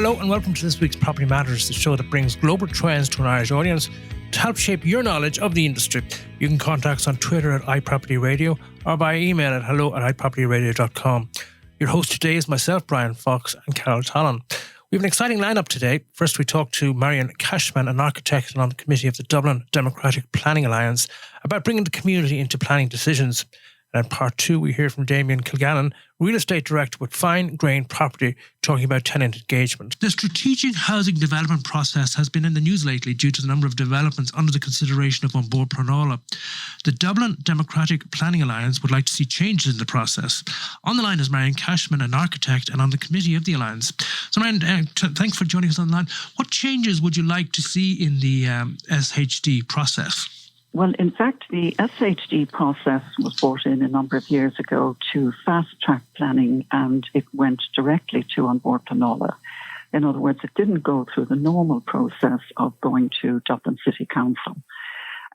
Hello and welcome to this week's Property Matters, the show that brings global trends to an Irish audience to help shape your knowledge of the industry. You can contact us on Twitter at iPropertyRadio or by email at hello@iPropertyRadio.com. Your host today is myself, Brian Fox, and Carol Tallon. We have an exciting lineup today. First, we talk to Marion Cashman, an architect and on the committee of the Dublin Democratic Planning Alliance, about bringing the community into planning decisions. And in part two, we hear from Damien Kilgannon, real estate director with Fine Grain Property, talking about tenant engagement. The strategic housing development process has been in the news lately due to the number of developments under the consideration of An Bord Pleanála. The Dublin Democratic Planning Alliance would like to see changes in the process. On the line is Marion Cashman, an architect and on the committee of the Alliance. So Marion, thanks for joining us on the line. What changes would you like to see in the SHD process? Well, in fact, the SHD process was brought in a number of years ago to fast-track planning, and it went directly to An Bord Pleanála. In other words, it didn't go through the normal process of going to Dublin City Council.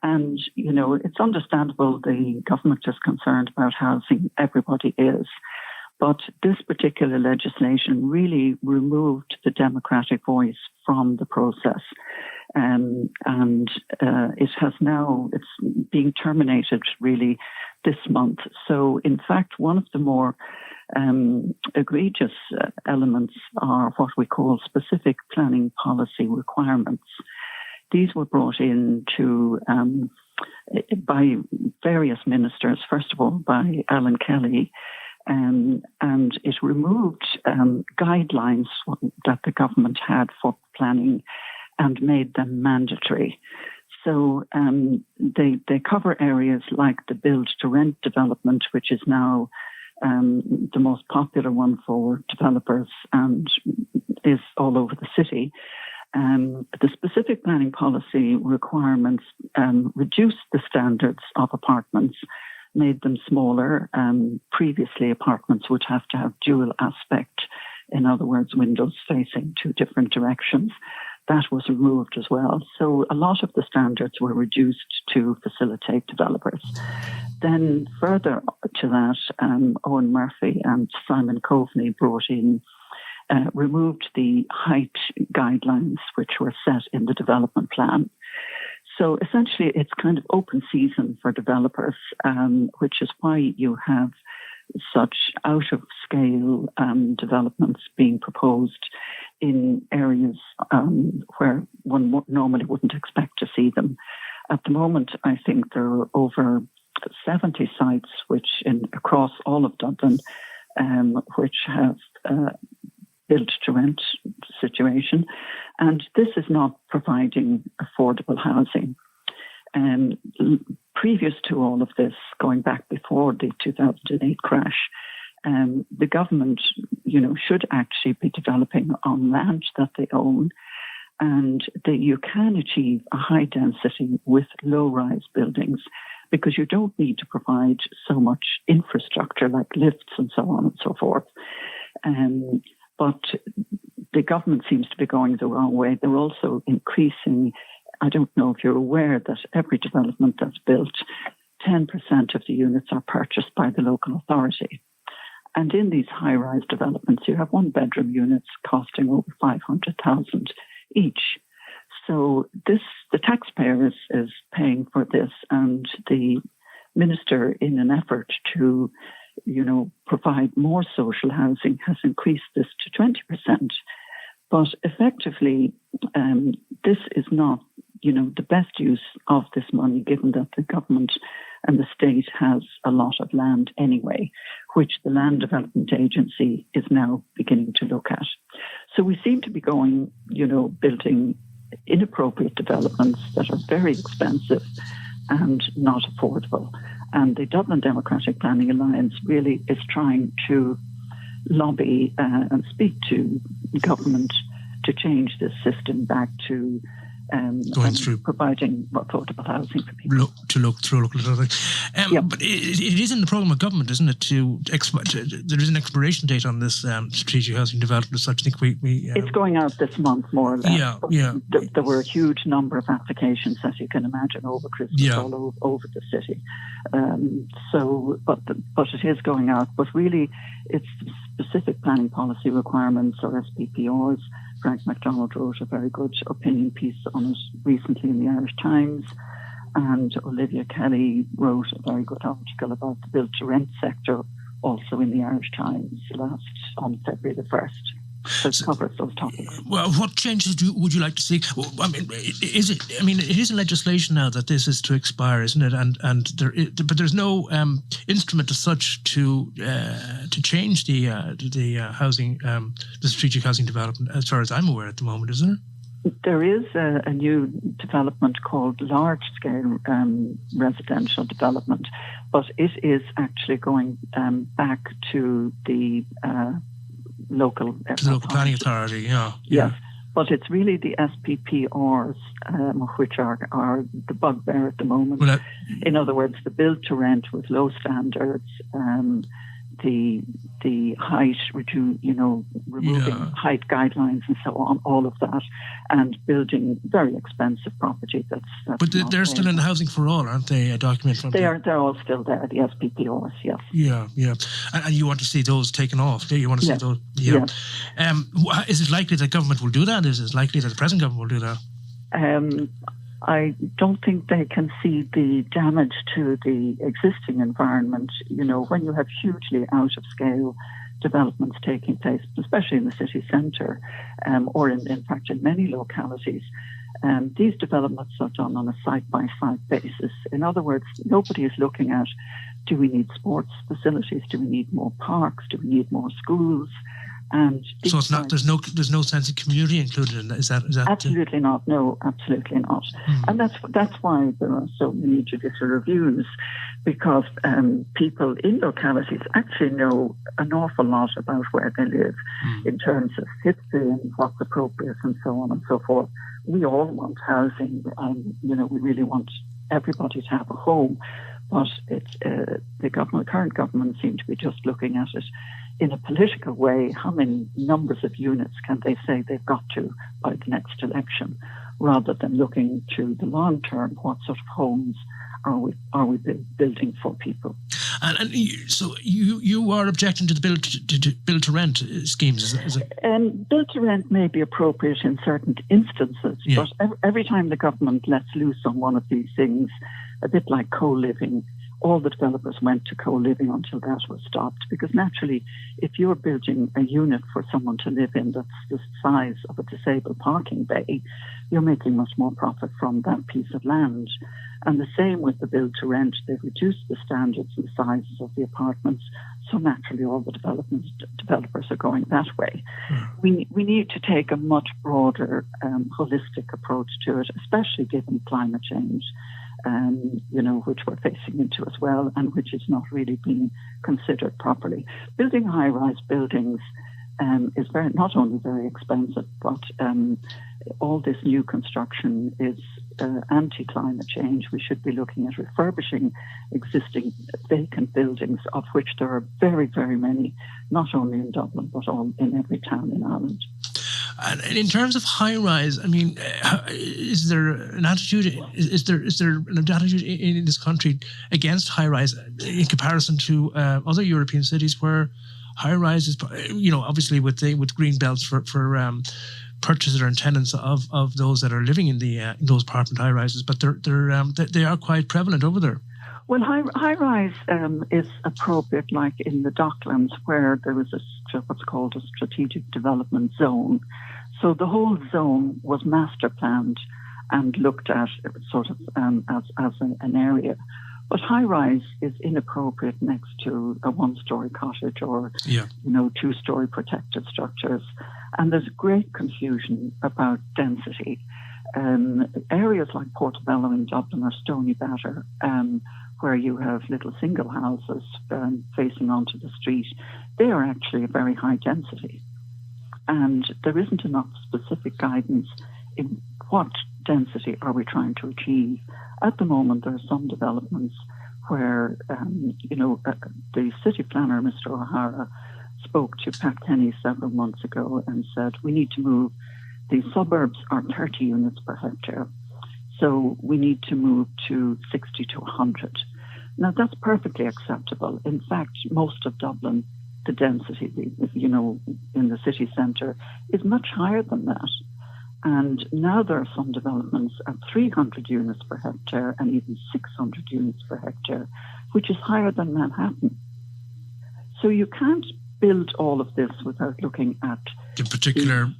And, you know, it's understandable the government is concerned about housing, everybody is. But this particular legislation really removed the democratic voice from the process. It's being terminated really this month. So, in fact, one of the more egregious elements are what we call specific planning policy requirements. These were brought in by various ministers, first of all by Alan Kelly, and it removed guidelines that the government had for planning and made them mandatory. So they cover areas like the build-to-rent development, which is now the most popular one for developers and is all over the city. The specific planning policy requirements reduced the standards of apartments, made them smaller. Previously, apartments would have to have dual aspect, in other words, windows facing two different directions. That was removed as well. So a lot of the standards were reduced to facilitate developers. Then further to that, Owen Murphy and Simon Coveney removed the height guidelines which were set in the development plan. So essentially it's kind of open season for developers, which is why you have such out-of-scale developments being proposed in areas where one normally wouldn't expect to see them. At the moment, I think there are over 70 sites across all of Dublin which have built-to-rent situation, and this is not providing affordable housing. Previous to all of this, going back before the 2008 crash, the government, should actually be developing on land that they own, and that you can achieve a high density with low-rise buildings because you don't need to provide so much infrastructure like lifts and so on and so forth. But the government seems to be going the wrong way. They're also increasing. I don't know if you're aware that every development that's built, 10% of the units are purchased by the local authority. And in these high-rise developments, you have one-bedroom units costing over 500,000 each. So the taxpayer is paying for this, and the minister, in an effort to, provide more social housing, has increased this to 20%. But effectively, this is not, the best use of this money, given that the government and the state has a lot of land anyway, which the Land Development Agency is now beginning to look at. So we seem to be going, building inappropriate developments that are very expensive and not affordable. And the Dublin Democratic Planning Alliance really is trying to lobby and speak to government to change this system back to providing affordable housing for people. Look at other things. But it is in the programme of government, isn't it? There is an expiration date on this strategic housing development. So I think it's going out this month, more or less. There were a huge number of applications, as you can imagine, over Christmas all over the city. But it is going out. But really, it's specific planning policy requirements or SPPRs. Frank MacDonald wrote a very good opinion piece on it recently in the Irish Times, and Olivia Kelly wrote a very good article about the build-to-rent sector, also in the Irish Times on February the 1st. So it covers those topics. Well, what changes would you like to see? Well, I mean, it is in legislation now that this is to expire, isn't it? But there's no instrument as such to change the housing, the strategic housing development, as far as I'm aware at the moment, is there? There is a new development called large-scale residential development, but it is actually going back to the local planning authority, yeah. Yes, but it's really the SPPRs which are the bugbear at the moment. Well, in other words, the build to rent with low standards, the height removing height guidelines and so on, all of that, and building very expensive property. But they're still in the Housing for All, aren't they? A document from they're all still there. The SPPRs, yes. Yeah. And you want to see those taken off? You want to see those? Yeah. Yes. Is it likely that government will do that? Is it likely that the present government will do that? I don't think they can see the damage to the existing environment. When you have hugely out-of-scale developments taking place, especially in the city centre, or in fact in many localities, these developments are done on a site-by-site basis. In other words, nobody is looking at, do we need sports facilities? Do we need more parks? Do we need more schools? And so it's not. There's no sense of community included in that. Is that absolutely not? No, absolutely not. Mm-hmm. And that's why there are so many judicial reviews, because people in localities actually know an awful lot about where they live in terms of history and what's appropriate and so on and so forth. We all want housing, and we really want everybody to have a home, but it's the current government seem to be just looking at it in a political way. How many numbers of units can they say they've got to by the next election, rather than looking to the long term? What sort of homes are we building for people? And so you are objecting to the build to rent schemes, is it? Build to rent may be appropriate in certain instances, but every time the government lets loose on one of these things, a bit like co-living, all the developers went to co-living until that was stopped, because naturally, if you're building a unit for someone to live in that's the size of a disabled parking bay, you're making much more profit from that piece of land. And the same with the build to rent. They've reduced the standards and sizes of the apartments, so naturally all the developers are going that way. We need to take a much broader holistic approach to it, especially given climate change, which we're facing into as well, and which is not really being considered properly. Building high-rise buildings is not only very expensive, but all this new construction is anti-climate change. We should be looking at refurbishing existing vacant buildings, of which there are very, very many, not only in Dublin, but in every town in Ireland. And in terms of high rise, I mean, is there an attitude? Is there an attitude in this country against high rise in comparison to other European cities where high rise is, obviously with green belts for purchasers and tenants of those that are living in those apartment high rises, but they are quite prevalent over there. Well, high rise is appropriate, like in the Docklands, where there was what's called a strategic development zone. So the whole zone was master planned and looked at sort of as an area. But high rise is inappropriate next to a one-story cottage or two-story protected structures, and there's great confusion about density. Areas like Portobello in Dublin or Stony Batter, where you have little single houses facing onto the street, they are actually a very high density. And there isn't enough specific guidance in what density are we trying to achieve. At the moment, there are some developments where, the city planner, Mr. O'Hara, spoke to Pat Kenny several months ago and said, we need to move. The suburbs are 30 units per hectare. So we need to move to 60 to 100. Now, that's perfectly acceptable. In fact, most of Dublin the density, in the city centre is much higher than that. And now there are some developments at 300 units per hectare and even 600 units per hectare, which is higher than Manhattan. So you can't build all of this without looking at the particular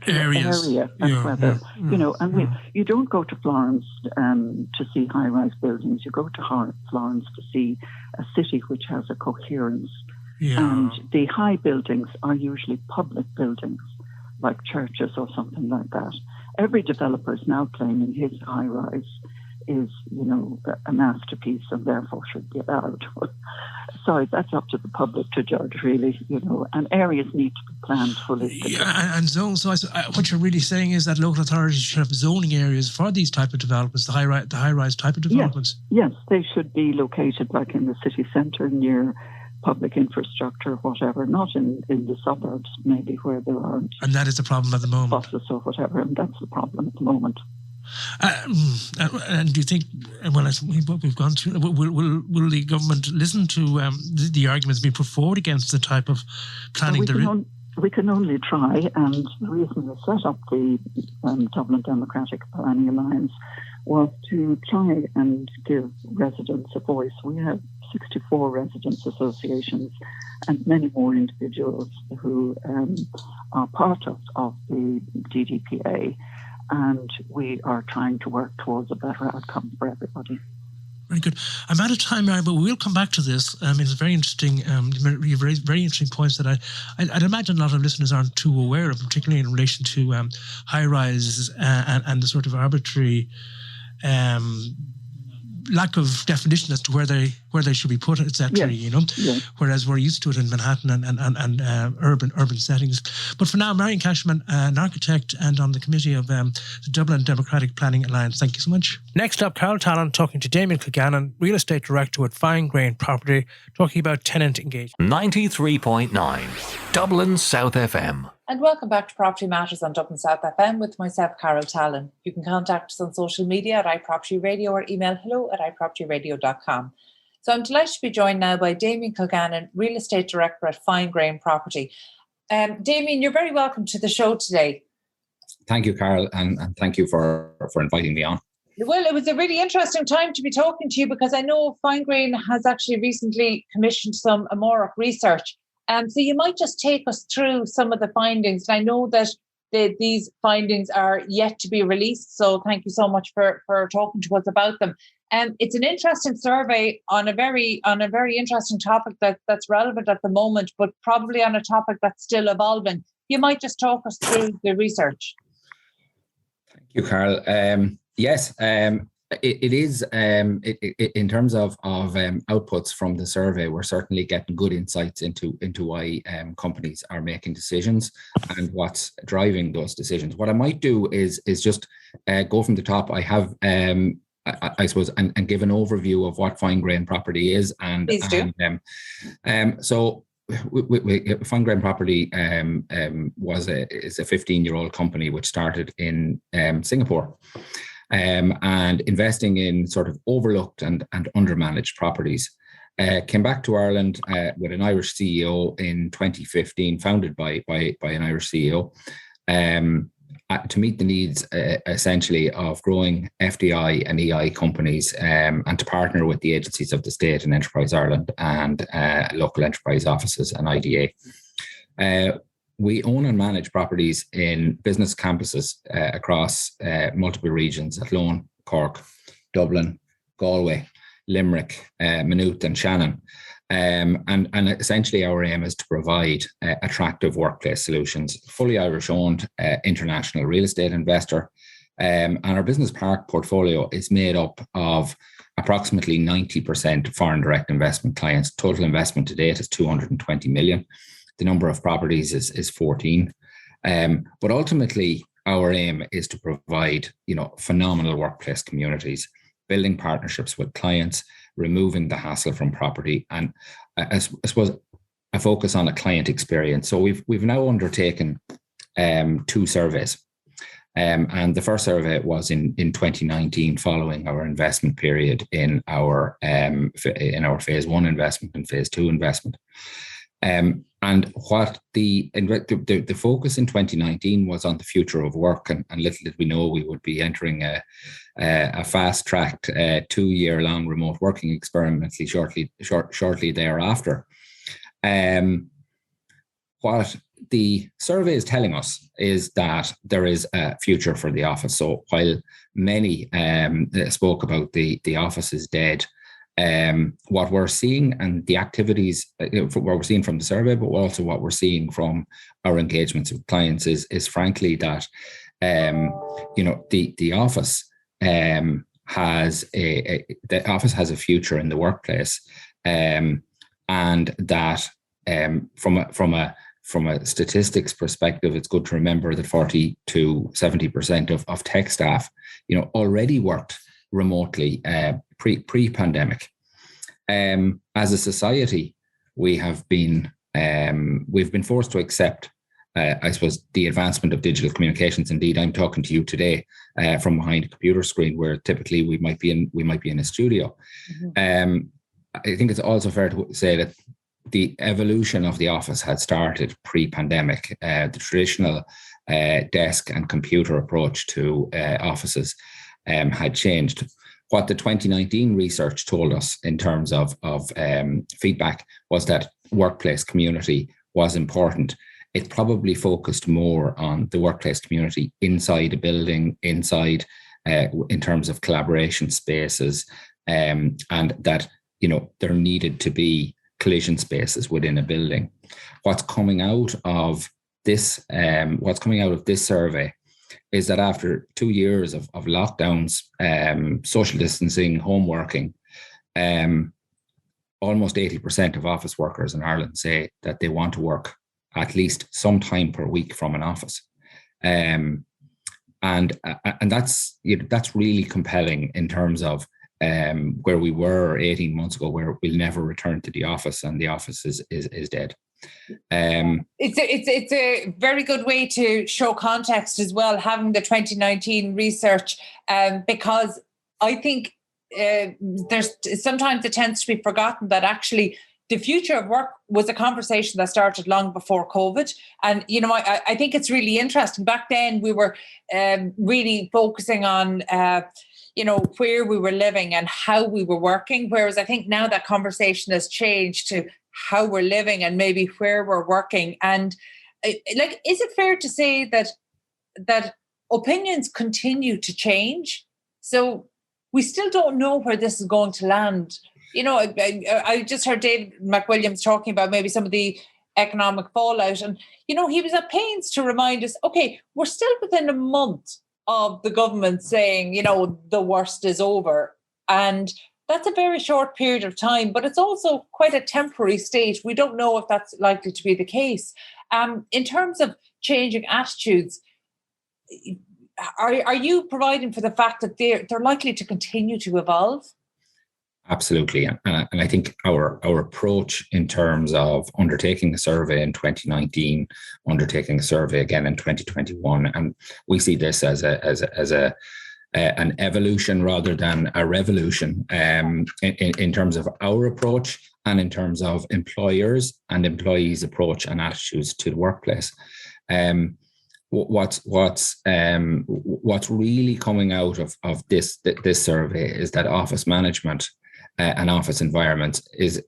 area and whether, you don't go to Florence to see high-rise buildings. You go to Florence to see a city which has a coherence. Yeah. And the high buildings are usually public buildings, like churches or something like that. Every developer is now claiming his high-rise is, a masterpiece and therefore should be allowed. Sorry, that's up to the public to judge, really, and areas need to be planned holistically. Yeah, and so what you're really saying is that local authorities should have zoning areas for these type of developments, the high-rise type of developments. Yes, they should be located like in the city centre near public infrastructure, whatever, not in the suburbs, maybe where there aren't. And that is the problem at the moment. Buses or whatever, and that's the problem at the moment. And do you think, what we've gone through, will the government listen to the arguments being put forward against the type of planning? We can only try, and the reason we set up the Dublin Democratic Planning Alliance was to try and give residents a voice. We have 64 residents' associations and many more individuals who are part of the DDPA, and we are trying to work towards a better outcome for everybody. Very good. I'm out of time, Mary, but we'll come back to this. It's very interesting. You've raised very interesting points that I'd imagine a lot of listeners aren't too aware of, particularly in relation to high-rises and the sort of arbitrary lack of definition as to where they should be put, etc. Yes. Whereas we're used to it in Manhattan and urban settings. But for now, Marion Cashman, an architect and on the committee of the Dublin Democratic Planning Alliance. Thank you so much. Next up, Carol Tallon talking to Damien Kilgannon, real estate director at Fine Grain Property, talking about tenant engagement. 93.9 Dublin South FM. And welcome back to Property Matters on Dublin South FM with myself, Carol Tallon. You can contact us on social media at iPropertyRadio or email hello@iPropertyRadio.com. So I'm delighted to be joined now by Damien Kilgannon, Real Estate Director at Fine Grain Property. Damien, you're very welcome to the show today. Thank you, Carol, and thank you for inviting me on. Well, it was a really interesting time to be talking to you because I know Fine Grain has actually recently commissioned some Amora research. So you might just take us through some of the findings. I know that these findings are yet to be released, so thank you so much for talking to us about them. It's an interesting survey on a very interesting topic that's relevant at the moment, but probably on a topic that's still evolving. You might just talk us through the research. Thank you, Carol. Yes. It is, in terms of outputs from the survey, we're certainly getting good insights into why companies are making decisions and what's driving those decisions. What I might do is just go from the top. I have, I suppose, and give an overview of what Fine Grain Property is. Please do. So Fine Grain Property is a 15-year-old company which started in Singapore. And investing in sort of overlooked and undermanaged properties. Came back to Ireland with an Irish CEO in 2015, founded by an Irish CEO, to meet the needs essentially of growing FDI and EI companies, and to partner with the agencies of the state and Enterprise Ireland and local enterprise offices and IDA. We own and manage properties in business campuses across multiple regions: Athlone, Cork, Dublin, Galway, Limerick, Maynooth and Shannon. And essentially our aim is to provide attractive workplace solutions, fully Irish owned, international real estate investor. And our business park portfolio is made up of approximately 90% foreign direct investment clients. Total investment to date is 220 million. The number of properties is 14. But ultimately, our aim is to provide, phenomenal workplace communities, building partnerships with clients, removing the hassle from property, and I suppose a focus on a client experience. So we've now undertaken 2 surveys. And the first survey was in 2019, following our investment period in our phase 1 investment and phase 2 investment. And what the focus in 2019 was on the future of work, and little did we know we would be entering a fast-tracked 2-year-long remote working experimentally shortly thereafter. What the survey is telling us is that there is a future for the office. So while many spoke about the office is dead, what we're seeing and the activities, what we're seeing from the survey, but also what we're seeing from our engagements with clients is frankly that, the office has a future in the workplace, and that from a statistics perspective, it's good to remember that 40 to 70% of tech staff, already worked remotely pre-pandemic. As a society, we've been forced to accept, I suppose, the advancement of digital communications. Indeed, I'm talking to you today from behind a computer screen, where typically we might be in a studio. Mm-hmm. I think it's also fair to say that the evolution of the office had started pre-pandemic. The traditional desk and computer approach to offices had changed. What the 2019 research told us in terms of feedback was that workplace community was important. It probably focused more on the workplace community inside a building, in terms of collaboration spaces, and that there needed to be collision spaces within a building. What's coming out of this survey is that after 2 years of lockdowns, social distancing, home working, almost 80% of office workers in Ireland say that they want to work at least some time per week from an office. And that's really compelling in terms of where we were 18 months ago, where we'll never return to the office and the office is dead. It's a very good way to show context as well, having the 2019 research, because I think there's sometimes it tends to be forgotten that actually the future of work was a conversation that started long before COVID. And, I think it's really interesting. Back then we were really focusing on where we were living and how we were working. Whereas I think now that conversation has changed to how we're living and maybe where we're working. And is it fair to say that opinions continue to change? So we still don't know where this is going to land. I just heard David McWilliams talking about maybe some of the economic fallout. And, he was at pains to remind us, okay, we're still within a month of the government saying, the worst is over. And that's a very short period of time, but it's also quite a temporary state. We don't know if that's likely to be the case. In terms of changing attitudes, are you providing for the fact that they're likely to continue to evolve? Absolutely. And I think our approach in terms of undertaking a survey in 2019, undertaking a survey again in 2021, and we see this as an evolution rather than a revolution in terms of our approach and in terms of employers and employees' approach and attitudes to the workplace. What's really coming out of this survey is that office management and office environment is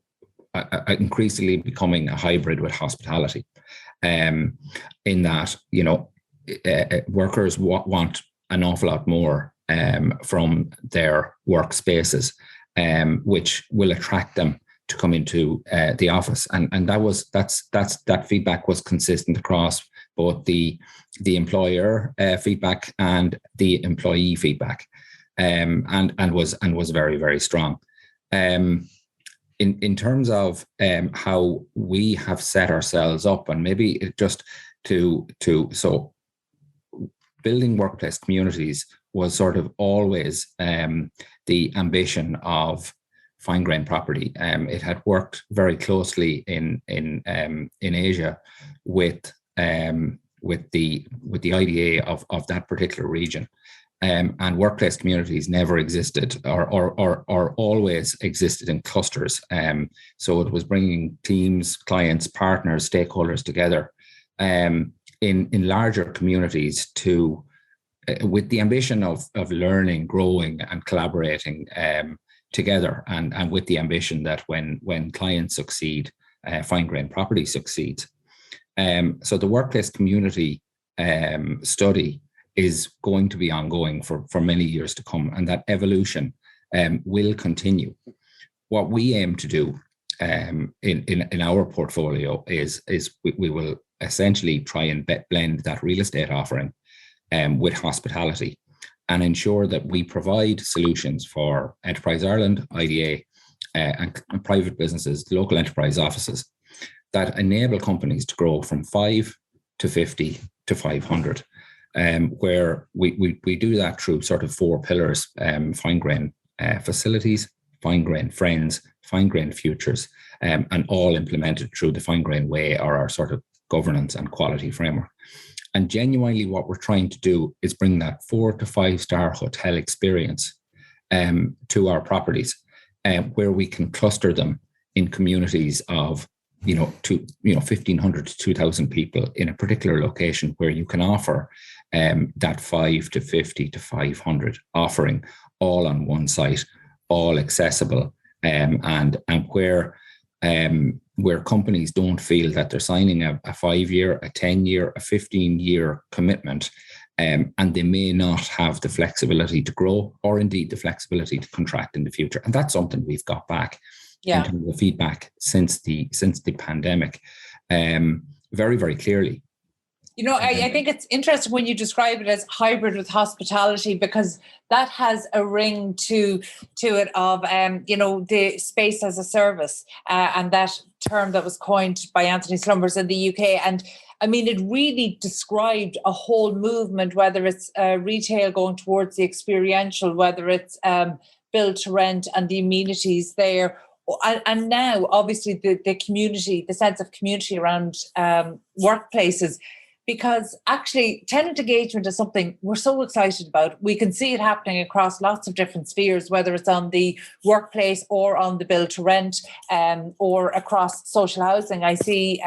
increasingly becoming a hybrid with hospitality, in that workers want an awful lot more from their workspaces, which will attract them to come into the office, and that feedback was consistent across both the employer feedback and the employee feedback, and was very, very strong. In terms of how we have set ourselves up, and maybe just so building workplace communities was sort of always the ambition of Fine Grain Property. It had worked very closely in Asia with the IDA of that particular region, and workplace communities never existed or always existed in clusters. So it was bringing teams, clients, partners, stakeholders together in larger communities to with the ambition of learning, growing, and collaborating together, and with the ambition that when clients succeed, Fine Grain Property succeeds. So the workplace community study is going to be ongoing for many years to come, and that evolution will continue. What we aim to do in our portfolio is we will essentially try and blend that real estate offering with hospitality, and ensure that we provide solutions for Enterprise Ireland, IDA, and private businesses, local enterprise offices, that enable companies to grow from 5 to 50 to 500, where we do that through sort of 4 pillars: Fine Grain facilities, Fine Grain friends, Fine Grain futures, and all implemented through the Fine Grain way, or our sort of governance and quality framework. And genuinely what we're trying to do is bring that 4 to 5 star hotel experience to our properties, where we can cluster them in communities of 1,500 to 2,000 people in a particular location, where you can offer that 5 to 50 to 500 offering, all on one site, all accessible, and where companies don't feel that they're signing a 5-year, a 10-year, a 15-year commitment, and they may not have the flexibility to grow, or indeed the flexibility to contract in the future. And that's something we've got back in terms of feedback since the pandemic, very, very clearly. I think it's interesting when you describe it as hybrid with hospitality, because that has a ring to it of, the space as a service, and that term that was coined by Anthony Slumbers in the UK. And I mean, it really described a whole movement, whether it's retail going towards the experiential, whether it's build to rent and the amenities there. And now, obviously, the community, the sense of community around workplaces. Because actually tenant engagement is something we're so excited about. We can see it happening across lots of different spheres, whether it's on the workplace or on the build to rent, or across social housing. I see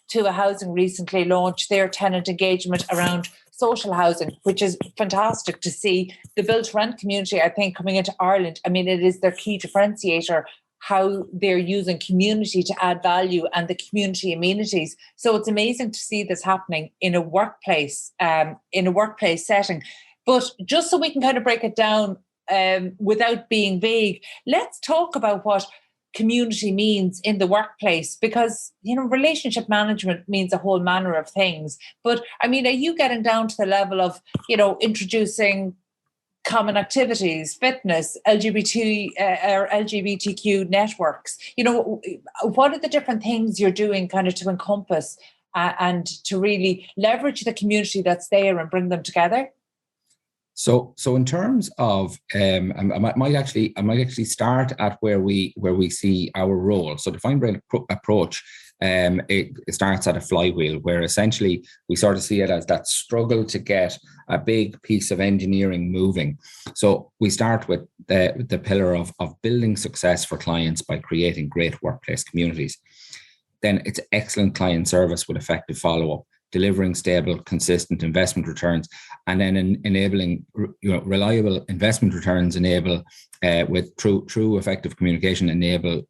Tua Housing recently launched their tenant engagement around social housing, which is fantastic to see. The build to rent community, I think, coming into Ireland, I mean, it is their key differentiator, how they're using community to add value and the community amenities. So it's amazing to see this happening in a workplace setting. But just so we can kind of break it down without being vague, let's talk about what community means in the workplace, because, relationship management means a whole manner of things. But I mean, are you getting down to the level of, introducing common activities, fitness, LGBTQ networks? What are the different things you're doing kind of to encompass and to really leverage the community that's there and bring them together? So in terms of, I might actually start at where we see our role. So the Fine Grain approach, it starts at a flywheel, where essentially we sort of see it as that struggle to get a big piece of engineering moving. So we start with the pillar of building success for clients by creating great workplace communities. Then it's excellent client service with effective follow-up, delivering stable, consistent investment returns, and then enabling reliable investment returns, with true effective communication, enable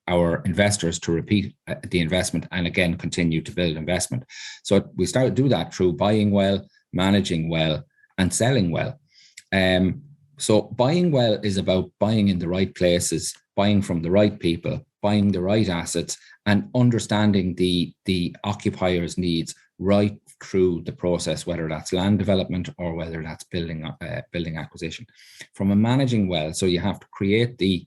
our investors to repeat the investment and again continue to build investment. So we do that through buying well, managing well, and selling well. So buying well is about buying in the right places, buying from the right people, buying the right assets, and understanding the occupier's needs right through the process, whether that's land development or whether that's building acquisition. From a managing well, so you have to create the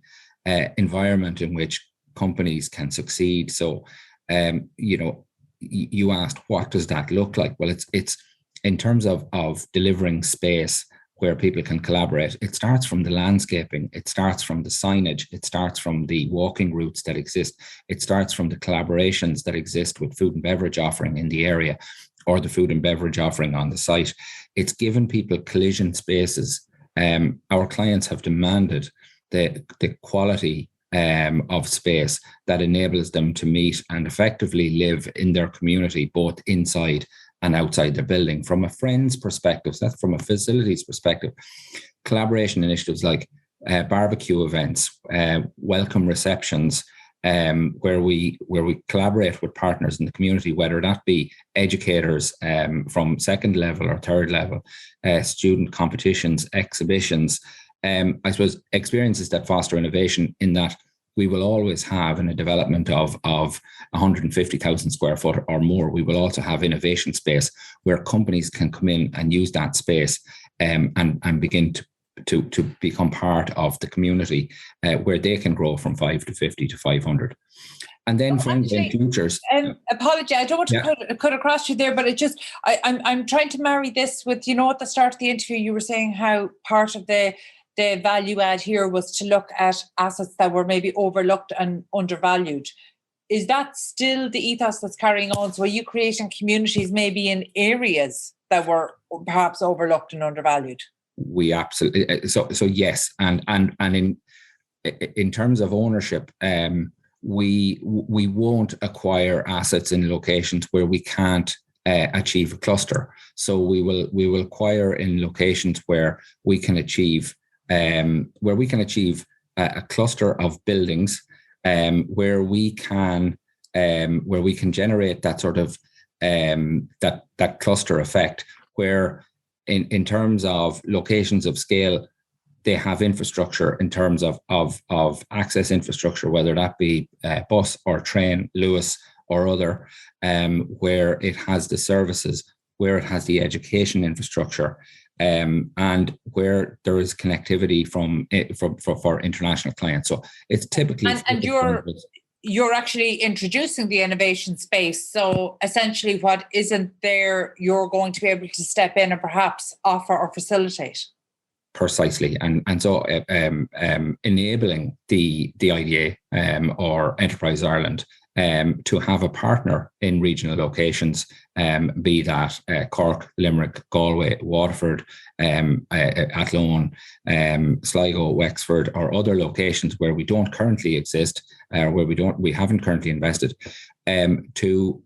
environment in which companies can succeed. So, you asked, what does that look like? Well, it's in terms of delivering space where people can collaborate. It starts from the landscaping, it starts from the signage, it starts from the walking routes that exist, it starts from the collaborations that exist with food and beverage offering in the area, or the food and beverage offering on the site. It's given people collision spaces. Our clients have demanded the quality of space that enables them to meet and effectively live in their community, both inside and outside their building. From a friend's perspective, that's from a facilities perspective, collaboration initiatives like barbecue events, welcome receptions, where we collaborate with partners in the community, whether that be educators from second level or third level, student competitions, exhibitions, I suppose experiences that foster innovation, in that we will always have, in a development of 150,000 square foot or more, we will also have innovation space where companies can come in and use that space and begin to become part of the community, where they can grow from 5 to 50 to 500. And then finding futures. Apology, I don't want to cut across you there, but it just, I'm trying to marry this with, at the start of the interview, you were saying how part of the value add here was to look at assets that were maybe overlooked and undervalued. Is that still the ethos that's carrying on? So are you creating communities maybe in areas that were perhaps overlooked and undervalued? We absolutely, so yes, and in terms of ownership, we won't acquire assets in locations where we can't achieve a cluster. So we will acquire in locations where we can achieve a cluster of buildings, where we can generate that sort of that cluster effect, where in terms of locations of scale, they have infrastructure in terms of access infrastructure, whether that be bus or train, Lewis or other, where it has the services, where it has the education infrastructure, and where there is connectivity for international clients. So it's typically you're actually introducing the innovation space. So essentially, what isn't there, you're going to be able to step in and perhaps offer or facilitate. Precisely, and so enabling the IDA or Enterprise Ireland to have a partner in regional locations, be that Cork, Limerick, Galway, Waterford, Athlone, Sligo, Wexford, or other locations where we don't currently exist, where we haven't currently invested, to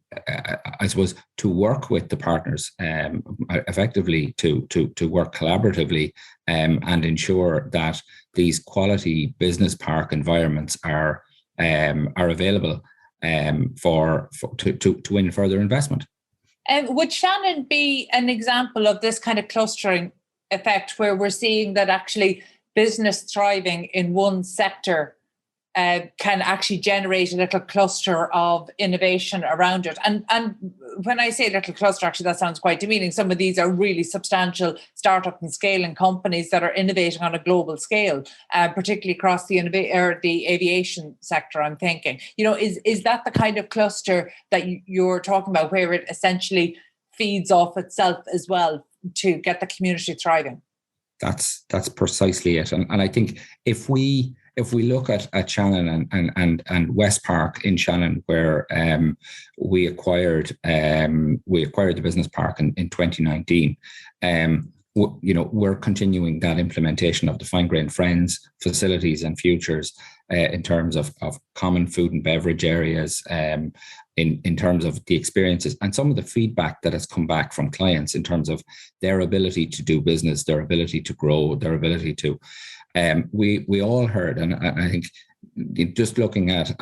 I suppose to work with the partners effectively, to work collaboratively, and ensure that these quality business park environments are available to win further investment. Would Shannon be an example of this kind of clustering effect, where we're seeing that actually business thriving in one sector can actually generate a little cluster of innovation around it? And when I say little cluster, actually that sounds quite demeaning. Some of these are really substantial startup and scaling companies that are innovating on a global scale, particularly across the aviation sector, I'm thinking. Is that the kind of cluster that you're talking about, where it essentially feeds off itself as well to get the community thriving? That's precisely it. And I think if we look at Shannon and West Park in Shannon, where we acquired the business park in 2019, we're continuing that implementation of the Fine Grain Friends facilities and futures in terms of common food and beverage areas, in terms of the experiences and some of the feedback that has come back from clients in terms of their ability to do business, their ability to grow, their ability to. We all heard, and I think just looking at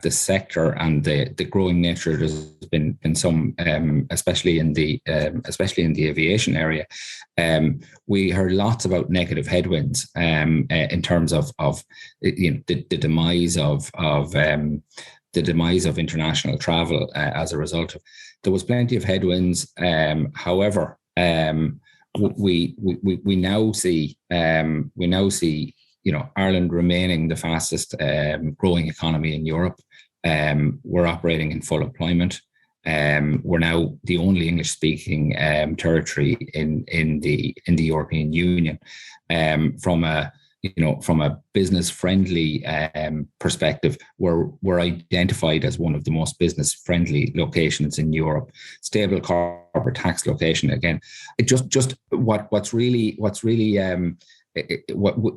the sector and the growing nature, there's been some, especially in the aviation area. We heard lots about negative headwinds in terms of the demise of international travel as a result of. There was plenty of headwinds. However, we now see Ireland remaining the fastest growing economy in Europe. We're operating in full employment. We're now the only English-speaking territory in the European Union. From a from a business friendly perspective, we're identified as one of the most business friendly locations in Europe. Stable corporate tax location. Again, it just what's really what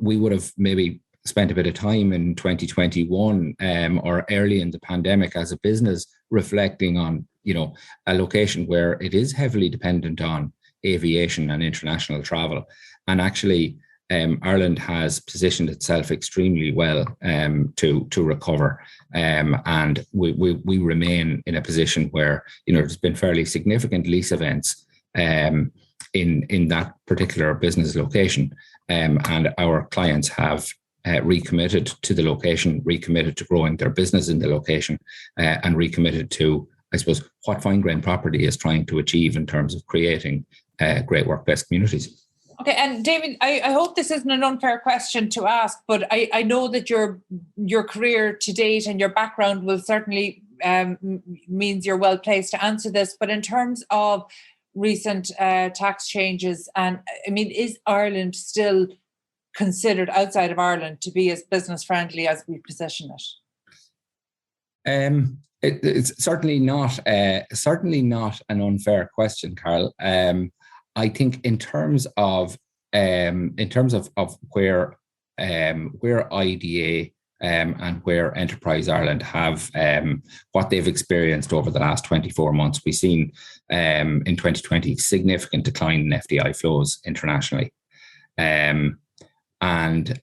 we would have maybe spent a bit of time in 2021 or early in the pandemic as a business reflecting on, a location where it is heavily dependent on aviation and international travel. And actually, Ireland has positioned itself extremely well to recover. And we remain in a position where, there's been fairly significant lease events in that particular business location. And our clients have recommitted to the location, recommitted to growing their business in the location, and recommitted to, I suppose, what Fine Grain Property is trying to achieve in terms of creating great workplace communities. Okay, and Damien, I hope this isn't an unfair question to ask, but I know that your career to date and your background will certainly means you're well placed to answer this. But in terms of recent tax changes, and is Ireland still considered outside of Ireland to be as business friendly as we position it? It's certainly not an unfair question, Carol. I think in terms of where IDA and where Enterprise Ireland have what they've experienced over the last 24 months, we've seen in 2020 significant decline in FDI flows internationally. And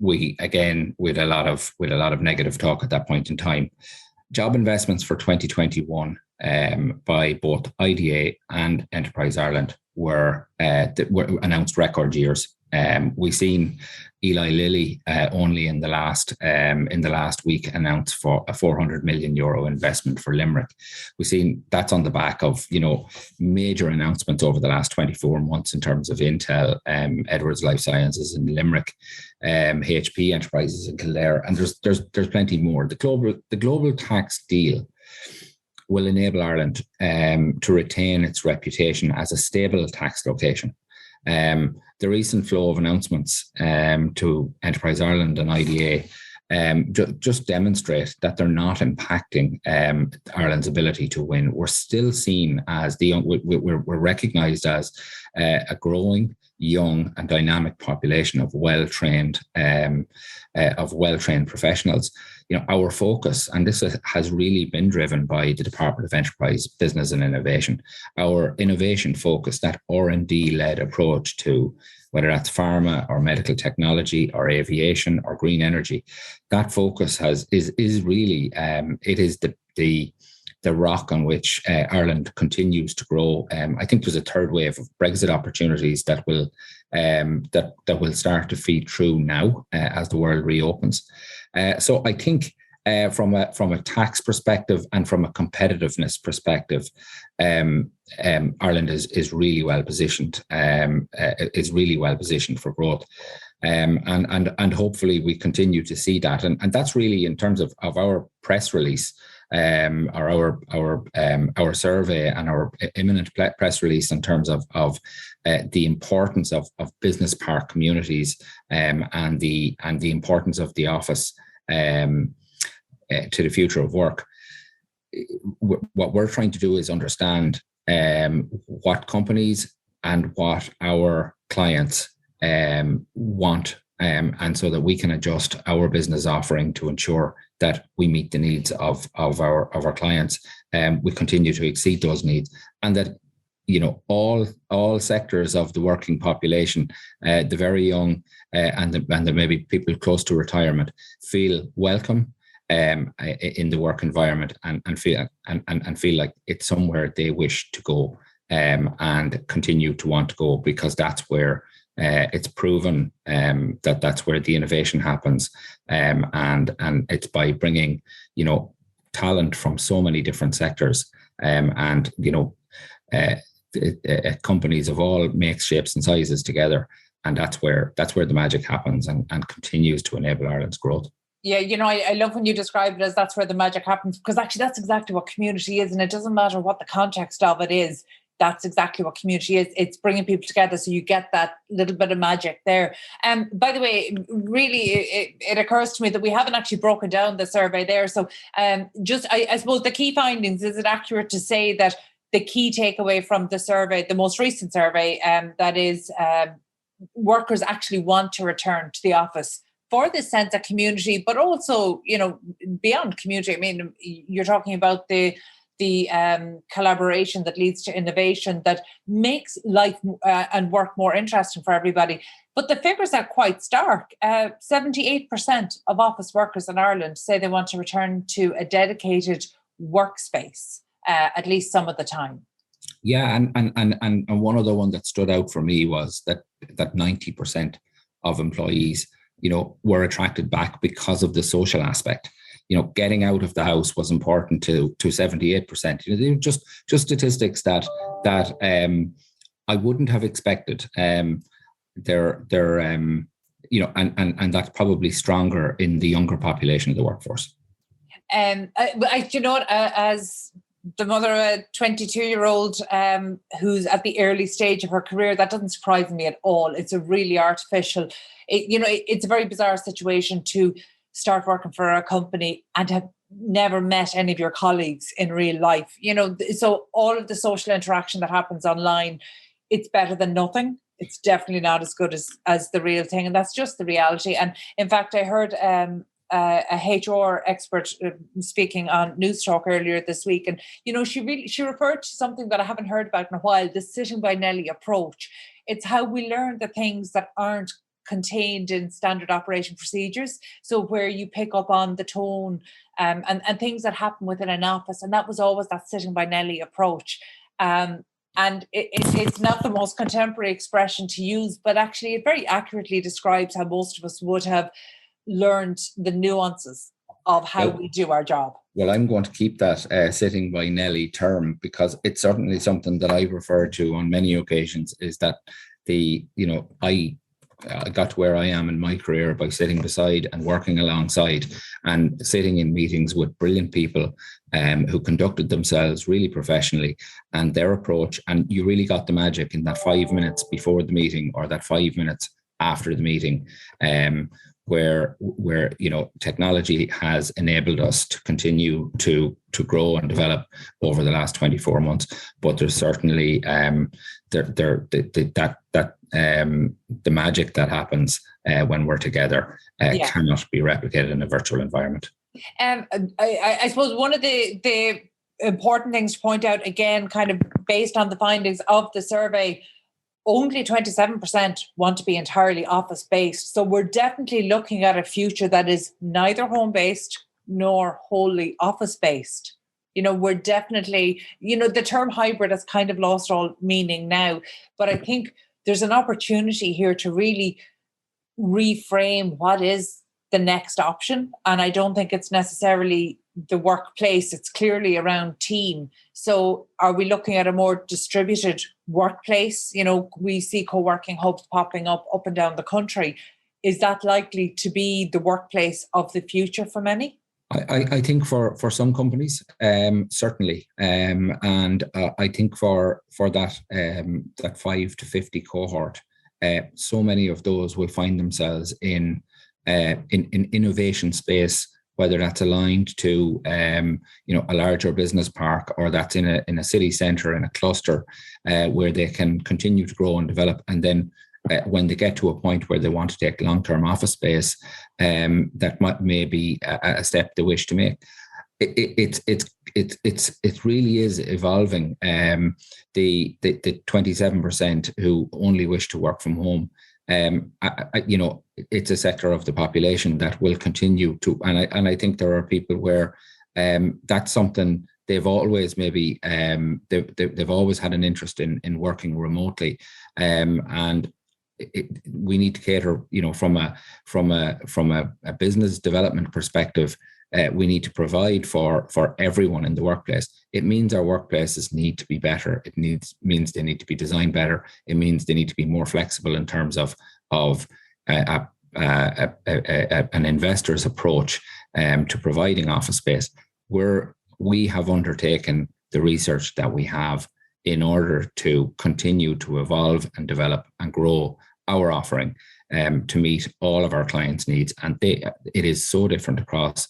we again with a lot of negative talk at that point in time. Job investments for 2021 by both IDA and Enterprise Ireland were announced record years. We've seen Eli Lilly only in the last week announced for a €400 million investment for Limerick. We've seen that's on the back of major announcements over the last 24 months in terms of Intel, Edwards Life Sciences in Limerick, HP Enterprises in Kildare, and there's plenty more. The global tax deal will enable Ireland to retain its reputation as a stable tax location. The recent flow of announcements to Enterprise Ireland and IDA just demonstrate that they're not impacting Ireland's ability to win. We're still seen as we're recognised as a growing, young, and dynamic population of well-trained professionals. Our focus, and this has really been driven by the Department of Enterprise, Business and Innovation, our innovation focus, that R&D-led approach to whether that's pharma or medical technology or aviation or green energy, that focus is really it is the rock on which Ireland continues to grow. I think there's a third wave of Brexit opportunities that will start to feed through now as the world reopens. So I think from a tax perspective and from a competitiveness perspective, Ireland is really well positioned. Is really well positioned for growth, and hopefully we continue to see that. And that's really in terms of our press release, or our survey and our imminent press release in terms of the importance of business park communities, and the importance of the office to the future of work. What we're trying to do is understand what companies and what our clients want, and so that we can adjust our business offering to ensure that we meet the needs of our clients. We continue to exceed those needs, and that all sectors of the working population, the very young and the maybe people close to retirement, feel welcome in the work environment and feel like it's somewhere they wish to go, and continue to want to go, because that's where it's proven that's where the innovation happens, and it's by bringing talent from so many different sectors, and companies of all makes, shapes and sizes together, and that's where the magic happens and continues to enable Ireland's growth. Yeah, I love when you describe it as that's where the magic happens, because actually that's exactly what community is, and it doesn't matter what the context of it is. that's exactly what community is. It's bringing people together, so you get that little bit of magic there. By the way, really, it occurs to me that we haven't actually broken down the survey there. So I suppose the key findings, is it accurate to say that the key takeaway from the survey, the most recent survey, that is workers actually want to return to the office for this sense of community, but also, beyond community? I mean, you're talking about the collaboration that leads to innovation that makes life and work more interesting for everybody. But the figures are quite stark. 78% of office workers in Ireland say they want to return to a dedicated workspace, at least some of the time. Yeah, and one other one that stood out for me was that 90% of employees, were attracted back because of the social aspect. Getting out of the house was important to 78%. They were just statistics that I wouldn't have expected. And that's probably stronger in the younger population of the workforce. As the mother of a 22-year-old who's at the early stage of her career, that doesn't surprise me at all. It's a really artificial. It's a very bizarre situation to start working for a company and have never met any of your colleagues in real life. So all of the social interaction that happens online, it's better than nothing. It's definitely not as good as the real thing. And that's just the reality. And in fact, I heard a HR expert speaking on News Talk earlier this week. And, she referred to something that I haven't heard about in a while, the sitting by Nelly approach. It's how we learn the things that aren't contained in standard operation procedures. So where you pick up on the tone and things that happen within an office. And that was always that sitting by Nelly approach. And it's not the most contemporary expression to use, but actually it very accurately describes how most of us would have learned the nuances of how we do our job. Well, I'm going to keep that sitting by Nelly term, because it's certainly something that I've referred to on many occasions, is that I got to where I am in my career by sitting beside and working alongside and sitting in meetings with brilliant people who conducted themselves really professionally, and their approach. And you really got the magic in that 5 minutes before the meeting or that 5 minutes after the meeting, where technology has enabled us to continue to grow and develop over the last 24 months. But there's certainly the magic that happens when we're together cannot be replicated in a virtual environment. I suppose one of the important things to point out, again, kind of based on the findings of the survey, only 27% want to be entirely office-based. So we're definitely looking at a future that is neither home-based nor wholly office-based. We're definitely, the term hybrid has kind of lost all meaning now. But I think there's an opportunity here to really reframe what is the next option. And I don't think it's necessarily the workplace. It's clearly around team. So are we looking at a more distributed workplace? We see co-working hubs popping up and down the country. Is that likely to be the workplace of the future for many? I think for some companies, certainly. And I think for that 5 to 50 cohort, so many of those will find themselves in innovation space, whether that's aligned to a larger business park, or that's in a city centre, in a cluster, where they can continue to grow and develop. And then when they get to a point where they want to take long-term office space, that may be a step they wish to make. It really is evolving. The 27% who only wish to work from home, it's a sector of the population that will continue to, and I think there are people where that's something they've always maybe they've always had an interest in working remotely, and we need to cater, from a business development perspective. We need to provide for everyone in the workplace. It means our workplaces need to be better. It means they need to be designed better. It means they need to be more flexible in terms of an investor's approach to providing office space. We have undertaken the research that we have in order to continue to evolve and develop and grow our offering to meet all of our clients' needs. And it is so different across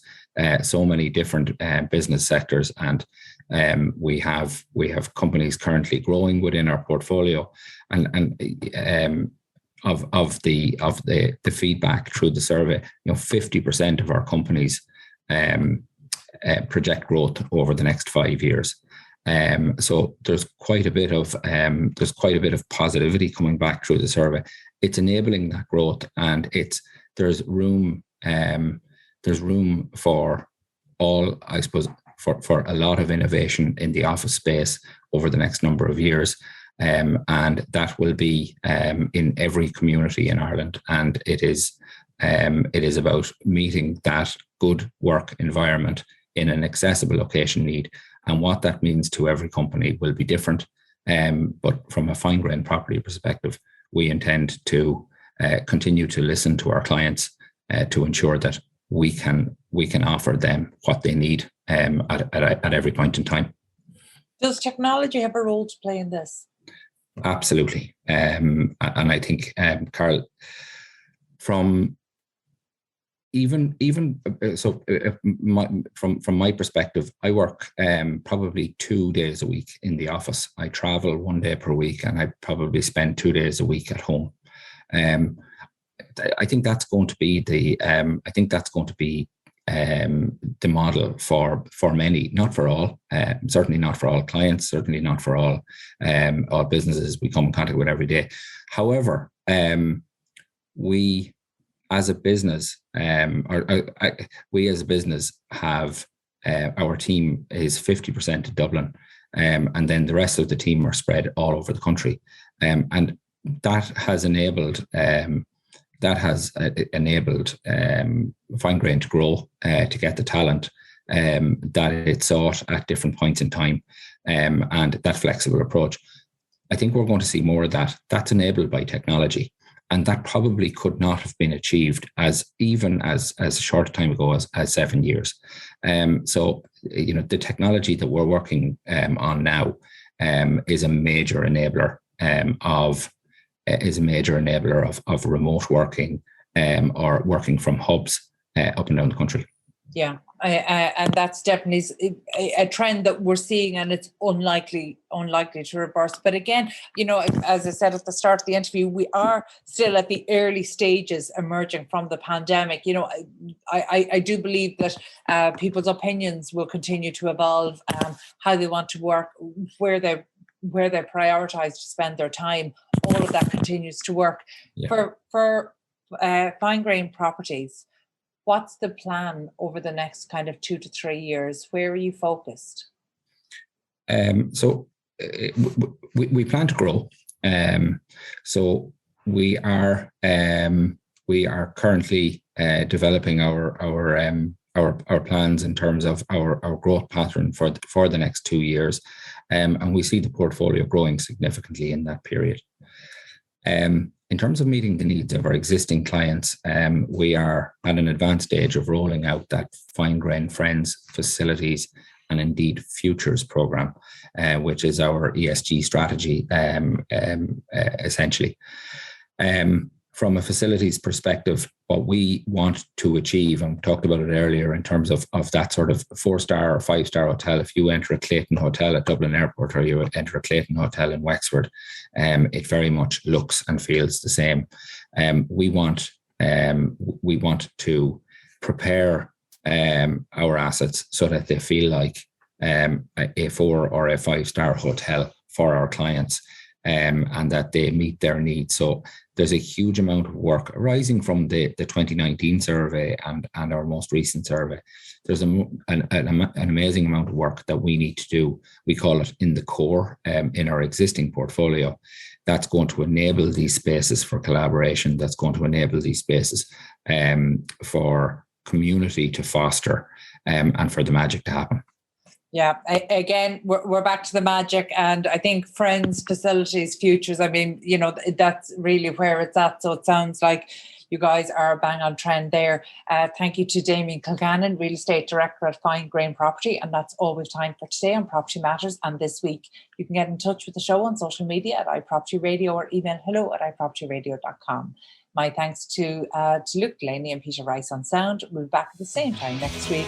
so many different business sectors. And we have companies currently growing within our portfolio, and of the feedback through the survey, 50% of our companies project growth over the next 5 years. So there's quite a bit of positivity coming back through the survey. It's enabling that growth, and there's room for all, I suppose, for a lot of innovation in the office space over the next number of years. And that will be in every community in Ireland. And it is about meeting that good work environment in an accessible location need. And what that means to every company will be different. But from a fine grained property perspective, we intend to continue to listen to our clients to ensure that we can offer them what they need at every point in time. Does technology have a role to play in this? Absolutely. And I think, Carol, from my perspective, I work probably 2 days a week in the office. I travel 1 day per week, and I probably spend 2 days a week at home. I think that's going to be the model for many, not for all. Certainly not for all clients. Certainly not for all businesses we come in contact with every day. However, we as a business, have our team is 50% in Dublin, and then the rest of the team are spread all over the country, and that has enabled Fine Grain to grow, to get the talent that it sought at different points in time, and that flexible approach. I think we're going to see more of that. That's enabled by technology. And that probably could not have been achieved as a short time ago as 7 years. So, the technology that we're working on now is a major enabler of remote working or working from hubs up and down the country. Yeah, and that's definitely a trend that we're seeing, and it's unlikely to reverse. But again, as I said at the start of the interview, we are still at the early stages emerging from the pandemic. I do believe that people's opinions will continue to evolve, how they want to work, where they prioritize to spend their time. All of that continues to work. Yeah. For fine grain properties, what's the plan over the next kind of 2 to 3 years? Where are you focused? So we plan to grow. So we are currently developing our plans in terms of our growth pattern for the next 2 years, and we see the portfolio growing significantly in that period. In terms of meeting the needs of our existing clients, we are at an advanced stage of rolling out that Fine Grain Friends facilities and indeed futures program, which is our ESG strategy, essentially. From a facilities perspective, what we want to achieve, and we talked about it earlier in terms of that sort of 4-star or 5-star hotel. If you enter a Clayton Hotel at Dublin Airport, or you enter a Clayton Hotel in Wexford, it very much looks and feels the same. We want to prepare our assets so that they feel like a 4 or a 5-star hotel for our clients, and that they meet their needs. So there's a huge amount of work arising from the 2019 survey and our most recent survey. There's an amazing amount of work that we need to do. We call it in the core, in our existing portfolio. That's going to enable these spaces for collaboration. That's going to enable these spaces for community to foster, and for the magic to happen. Yeah, again, we're back to the magic, and I think Friends, facilities, futures, I mean, that's really where it's at. So it sounds like you guys are bang on trend there. Thank you to Damien Kilgannon, Real Estate Director at Fine Grain Property. And that's all we've time for today on Property Matters and this week. You can get in touch with the show on social media at iPropertyRadio or email hello@iPropertyRadio.com. My thanks to Luke Delaney and Peter Rice on sound. We'll be back at the same time next week.